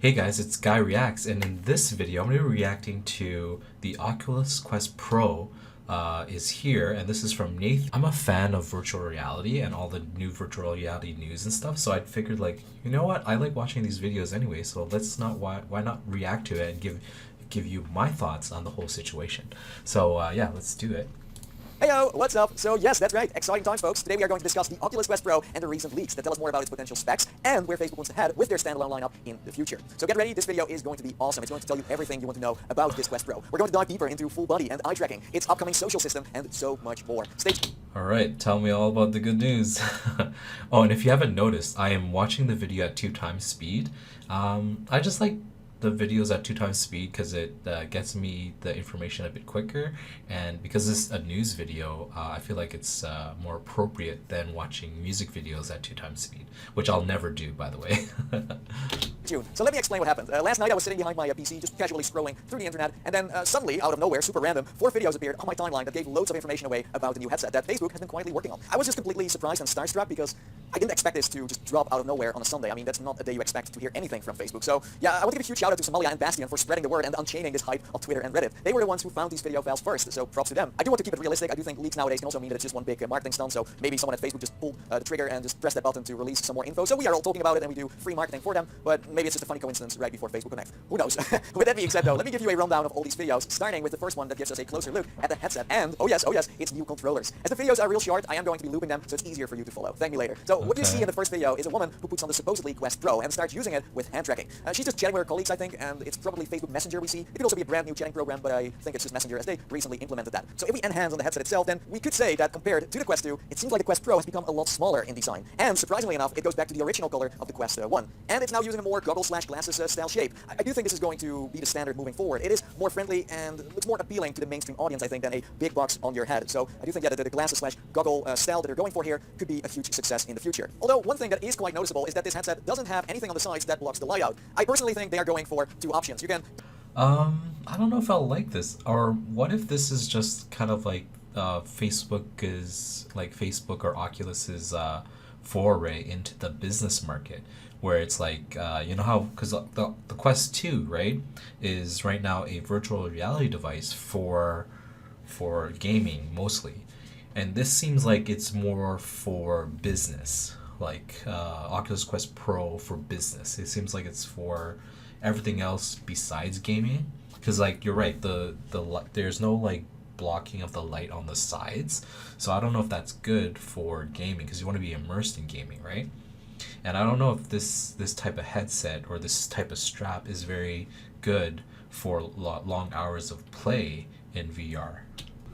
Hey guys, it's Guy Reacts, and in this video, I'm going to be reacting to the Oculus Quest Pro is here, and this is from Nathie. I'm a fan of virtual reality and all the new virtual reality news and stuff, so I figured like, you know what, I like watching these videos anyway, so why not react to it and give you my thoughts on the whole situation. So yeah, let's do it. Heyo, what's up? So yes, that's right, exciting times folks. Today we are going to discuss the Oculus Quest Pro and the recent leaks that tell us more about its potential specs and where Facebook wants to head with their standalone lineup in the future. So get ready, this video is going to be awesome. It's going to tell you everything you want to know about this Quest Pro. We're going to dive deeper into full body and eye tracking, its upcoming social system, and so much more. Stay tuned. Alright, tell me all about the good news. Oh, and if you haven't noticed, I am watching the video at 2x speed. I just like the videos at 2x speed because it gets me the information a bit quicker, and because this is a news video, I feel like it's more appropriate than watching music videos at 2x speed, which I'll never do, by the way. So let me explain what happened. Last night I was sitting behind my PC just casually scrolling through the internet, and then suddenly, out of nowhere, super random, 4 videos appeared on my timeline that gave loads of information away about the new headset that Facebook has been quietly working on. I was just completely surprised and starstruck because I didn't expect this to just drop out of nowhere on a Sunday. I mean, that's not a day you expect to hear anything from Facebook. So yeah, I want to give a huge shout out to Somalia and Bastion for spreading the word and unchaining this hype on Twitter and Reddit. They were the ones who found these video files first, so props to them. I do want to keep it realistic. I do think leaks nowadays can also mean that it's just one big marketing stunt, so maybe someone at Facebook just pulled the trigger and just pressed that button to release some more info. So we are all talking about it and we do free marketing for them, but maybe it's just a funny coincidence right before Facebook Connect. Who knows? With that being said though, let me give you a rundown of all these videos, starting with the first one that gives us a closer look at the headset and, oh yes, its new controllers. As the videos are real short, I am going to be looping them so it's easier for you to follow. Thank me later. So what you see in the first video is a woman who puts on the supposedly Quest Pro and starts using it with hand tracking. She's just chatting with her colleagues, I think, and it's probably Facebook Messenger we see. It could also be a brand new chatting program, but I think it's just Messenger as they recently implemented that. So if we enhance on the headset itself, then we could say that compared to the Quest 2, it seems like the Quest Pro has become a lot smaller in design. And surprisingly enough, it goes back to the original color of the Quest 1. And it's now using a more goggle/glasses style shape. I do think this is going to be the standard moving forward. It is more friendly and looks more appealing to the mainstream audience, I think, than a big box on your head. So I do think that the glasses/goggle style that they're going for here could be a huge success in the future. Although one thing that is quite noticeable is that this headset doesn't have anything on the sides that blocks the light out. I personally think they are going for 2 options. You can I don't know if I'll like this. Or what if this is just kind of like Facebook or Oculus's foray into the business market, where it's like you know how, because the Quest 2, right, is right now a virtual reality device for gaming mostly, and this seems like it's more for business, like Oculus Quest Pro for business. It seems like it's for everything else besides gaming, because like you're right, there's no like blocking of the light on the sides, so I don't know if that's good for gaming, because you want to be immersed in gaming, right? And I don't know if this type of headset or this type of strap is very good for long hours of play in VR.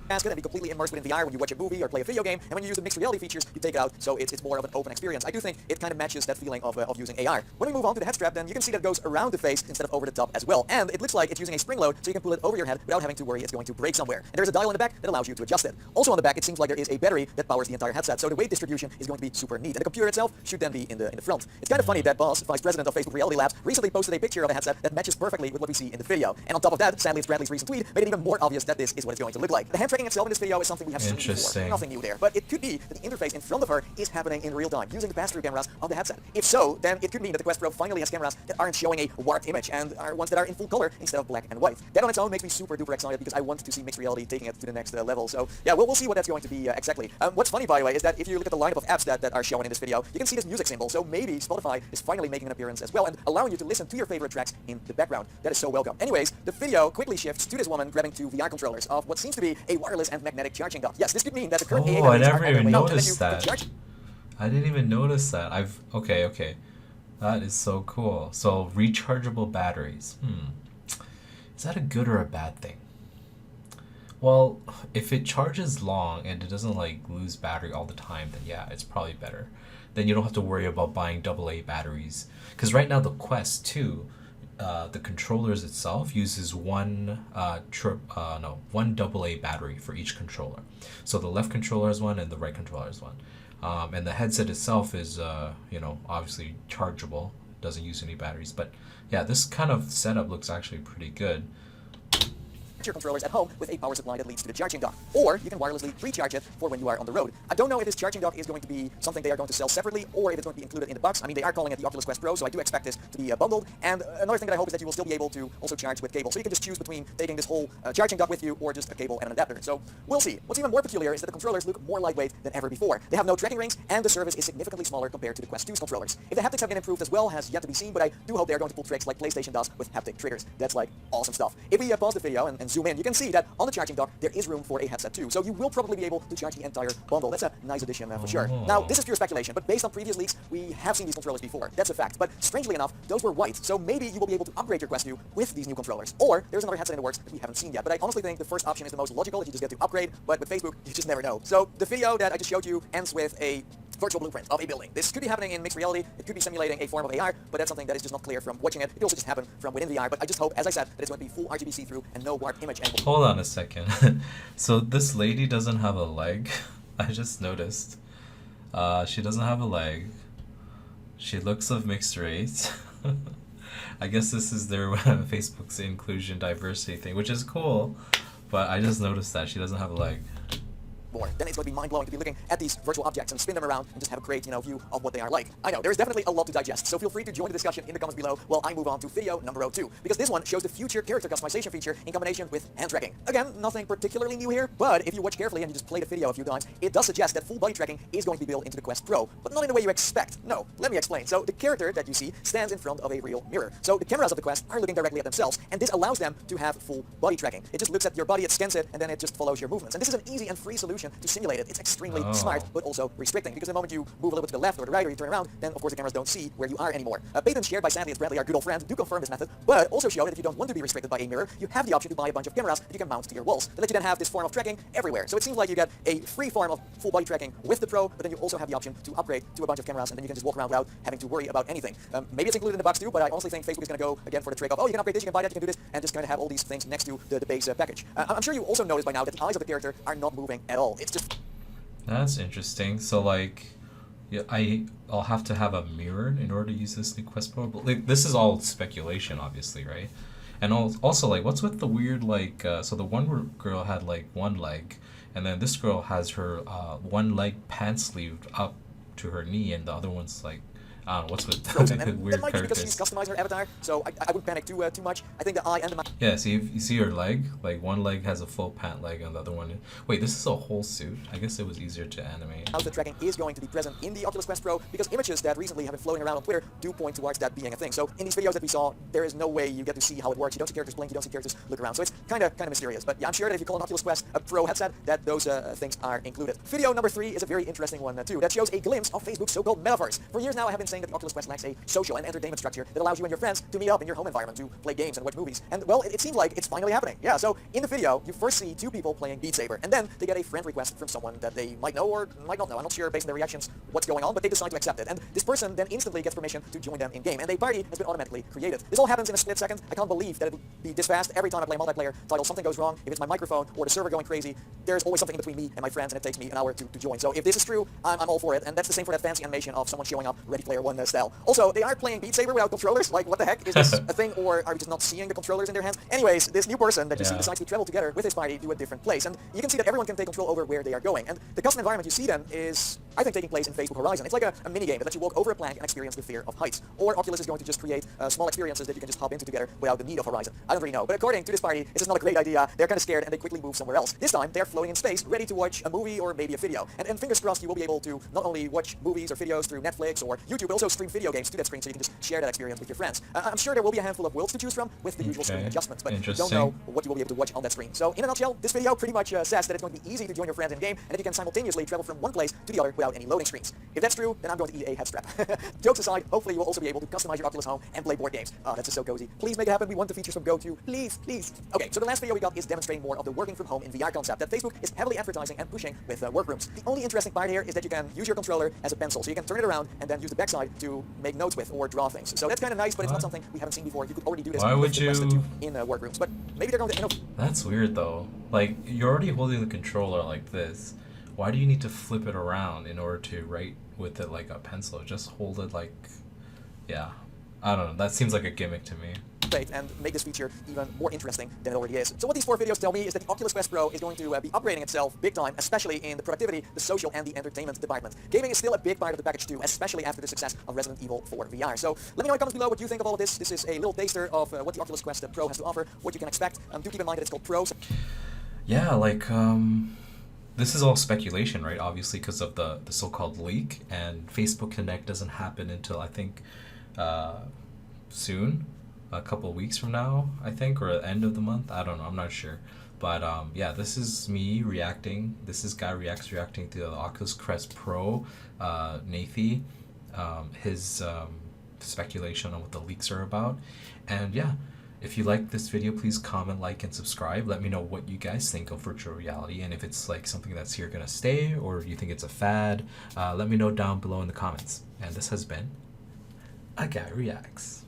Basket and be completely immersed within VR when you watch a movie or play a video game, and when you use the mixed reality features, you take it out, so it's more of an open experience. I do think it kind of matches that feeling of using AR. When we move on to the head strap, then you can see that it goes around the face instead of over the top as well, and it looks like it's using a spring load, so you can pull it over your head without having to worry it's going to break somewhere. And there's a dial in the back that allows you to adjust it. Also on the back, it seems like there is a battery that powers the entire headset, so the weight distribution is going to be super neat, and the computer itself should then be in the front. It's kind of funny that Boss, vice president of Facebook Reality Labs, recently posted a picture of a headset that matches perfectly with what we see in the video. And on top of that, sadly, it's Bradley's recent tweet made it even more obvious that this is what it's going to look like. The hand tracking itself in this video is something we have seen before. Nothing new there. But it could be that the interface in front of her is happening in real time, using the pass-through cameras of the headset. If so, then it could mean that the Quest Pro finally has cameras that aren't showing a warped image and are ones that are in full color instead of black and white. That on its own makes me super duper excited because I want to see mixed reality taking it to the next level. So yeah, we'll see what that's going to be exactly. What's funny, by the way, is that if you look at the lineup of apps that are shown in this video, you can see this music symbol. So maybe Spotify is finally making an appearance as well and allowing you to listen to your favorite tracks in the background. That is so welcome. Anyways, the video quickly shifts to this woman grabbing 2 VR controllers of what seems to be a wireless and magnetic charging dock. Yes, this could mean that the current AA Oh, I batteries never are even on their way out, noticed and then that. I didn't even notice that. Okay. That is so cool. So rechargeable batteries. Is that a good or a bad thing? Well, if it charges long and it doesn't like lose battery all the time, then yeah, it's probably better. Then you don't have to worry about buying AA batteries. Because right now the Quest 2, the controllers itself uses one AA battery for each controller. So the left controller is one and the right controller is one. And the headset itself is obviously chargeable. It doesn't use any batteries. But yeah, this kind of setup looks actually pretty good. your controllers at home with a power supply that leads to the charging dock. Or you can wirelessly recharge it for when you are on the road. I don't know if this charging dock is going to be something they are going to sell separately or if it's going to be included in the box. I mean, they are calling it the Oculus Quest Pro, so I do expect this to be bundled. And another thing that I hope is that you will still be able to also charge with cable. So you can just choose between taking this whole charging dock with you or just a cable and an adapter. So we'll see. What's even more peculiar is that the controllers look more lightweight than ever before. They have no tracking rings and the surface is significantly smaller compared to the Quest 2's controllers. If the haptics have been improved as well has yet to be seen, but I do hope they are going to pull tricks like PlayStation does with haptic triggers. That's like awesome stuff. If we pause the video and zoom in, you can see that on the charging dock there is room for a headset too. So you will probably be able to charge the entire bundle. That's a nice addition for sure. Now this is pure speculation, but based on previous leaks, we have seen these controllers before. That's a fact. But strangely enough, those were white. So maybe you will be able to upgrade your Quest 2 with these new controllers. Or there's another headset in the works that we haven't seen yet. But I honestly think the first option is the most logical, that you just get to upgrade. But with Facebook, you just never know. So the video that I just showed you ends with a virtual blueprint of a building. This could be happening in mixed reality, it could be simulating a form of AR, but that's something that is just not clear from watching it. It could also just happen from within VR, but I just hope, as I said, that it's going to be full RGB see-through and no warped image anymore. Hold on a second. So this lady doesn't have a leg. I just noticed. She doesn't have a leg. She looks of mixed race. I guess this is their Facebook's inclusion diversity thing, which is cool, but I just noticed that she doesn't have a leg. Then it's going to be mind-blowing to be looking at these virtual objects and spin them around and just have a great, view of what they are like. I know, there's definitely a lot to digest, so feel free to join the discussion in the comments below while I move on to video number 2, because this one shows the future character customization feature in combination with hand tracking. Again, nothing particularly new here, but if you watch carefully and you just play the video a few times, it does suggest that full body tracking is going to be built into the Quest Pro, but not in the way you expect. No, let me explain. So the character that you see stands in front of a real mirror. So the cameras of the Quest are looking directly at themselves, and this allows them to have full body tracking. It just looks at your body, it scans it, and then it just follows your movements. And this is an easy and free solution to simulate it. It's extremely smart, but also restricting, because the moment you move a little bit to the left or the right or you turn around, then of course the cameras don't see where you are anymore. Patents shared by Sandy and Bradley, our good old friend, do confirm this method, but also show that if you don't want to be restricted by a mirror, you have the option to buy a bunch of cameras that you can mount to your walls, that let you then have this form of tracking everywhere. So it seems like you get a free form of full body tracking with the Pro, but then you also have the option to upgrade to a bunch of cameras, and then you can just walk around without having to worry about anything. Maybe it's included in the box too, but I honestly think Facebook is going to go again for the trick of, oh, you can upgrade this, you can buy that, you can do this, and just kind of have all these things next to the base package. I'm sure you also noticed by now that the eyes of the character are not moving at all. It's just... That's interesting. So like, yeah, I'll have to have a mirror in order to use this new Quest Pro. But like, this is all speculation, obviously, right? And also like, what's with the weird like? So the one girl had like one leg, and then this girl has her one leg pants sleeved up to her knee, and the other one's like, I don't know, what's with the weird that might be because characters. she's customizing her avatar, so I wouldn't panic too much. I think the eye and the mouth... Yeah, see, if you see her leg, like one leg has a full pant leg and the other one... Wait, this is a whole suit? I guess it was easier to animate. The tracking is going to be present in the Oculus Quest Pro, because images that recently have been floating around on Twitter do point towards that being a thing. So in these videos that we saw, there is no way you get to see how it works. You don't see characters blink, you don't see characters look around. So it's kind of mysterious. But yeah, I'm sure that if you call an Oculus Quest a Pro headset, that those things are included. Video number 3 is a very interesting one too. That shows a glimpse of Facebook's so-called metaverse. For years now, I have been saying that the Oculus Quest lacks a social and entertainment structure that allows you and your friends to meet up in your home environment to play games and watch movies. And well, it seems like it's finally happening. Yeah, so in the video, you first see 2 people playing Beat Saber, and then they get a friend request from someone that they might know or might not know. I'm not sure based on their reactions what's going on, but they decide to accept it. And this person then instantly gets permission to join them in-game, and a party has been automatically created. This all happens in a split second. I can't believe that it would be this fast. Every time I play a multiplayer title, something goes wrong. If it's my microphone or the server going crazy, there's always something in between me and my friends, and it takes me an hour to join. So if this is true, I'm all for it, and that's the same for that fancy animation of someone showing up Ready Player One style. Also, they are playing Beat Saber without controllers. Like, what the heck? Is this a thing, or are we just not seeing the controllers in their hands? Anyways, this new person that you see decides to travel together with his party to a different place, and you can see that everyone can take control over where they are going. And the custom environment you see then is, I think, taking place in Facebook Horizon. It's like a mini-game that lets you walk over a plank and experience the fear of heights. Or Oculus is going to just create small experiences that you can just hop into together without the need of Horizon. I don't really know, but according to this party, this is not a great idea. They're kind of scared and they quickly move somewhere else. This time, they're floating in space, ready to watch a movie or maybe a video. And fingers crossed, you will be able to not only watch movies or videos through Netflix or YouTube, but also stream video games to that screen so you can just share that experience with your friends. I'm sure there will be a handful of worlds to choose from with the usual screen adjustments, but don't know what you will be able to watch on that screen. So in a nutshell, this video pretty much says that it's going to be easy to join your friends in game and that you can simultaneously travel from one place to the other without any loading screens. If that's true, then I'm going to eat a head strap. Jokes aside, hopefully you will also be able to customize your Oculus Home and play board games. Oh, that's just so cozy. Please make it happen. We want the features from Go too. Please, please. Okay, so the last video we got is demonstrating more of the working from home in VR concept that Facebook is heavily advertising and pushing with workrooms. The only interesting part here is that you can use your controller as a pencil, so you can turn it around and then use the backside to make notes with or draw things. So that's kind of nice, but it's not something we haven't seen before. You could already do this with the Quest 2 in workrooms, but maybe they're going to innovate. That's weird though. Like, you're already holding the controller like this. Why do you need to flip it around in order to write with it like a pencil? Just hold it like, yeah. I don't know. That seems like a gimmick to me. innovate and make this feature even more interesting than it already is. So what these 4 videos tell me is that the Oculus Quest Pro is going to be upgrading itself big time, especially in the productivity, the social, and the entertainment department. Gaming is still a big part of the package too, especially after the success of Resident Evil 4 VR. So let me know in the comments below what you think of all of this. This is a little taster of what the Oculus Quest Pro has to offer, what you can expect. Do keep in mind that it's called Pro. Yeah, like, this is all speculation, right? Obviously, because of the so-called leak, and Facebook Connect doesn't happen until, I think, soon, a couple of weeks from now, I think, or end of the month. I don't know, I'm not sure. But yeah, this is me reacting. This is Guy Reacts reacting to the Oculus Quest Pro, Nathie, his speculation on what the leaks are about. And yeah, if you like this video, please comment, like, and subscribe. Let me know what you guys think of virtual reality, and if it's like something that's here gonna stay, or you think it's a fad. Let me know down below in the comments. And this has been A Guy Reacts.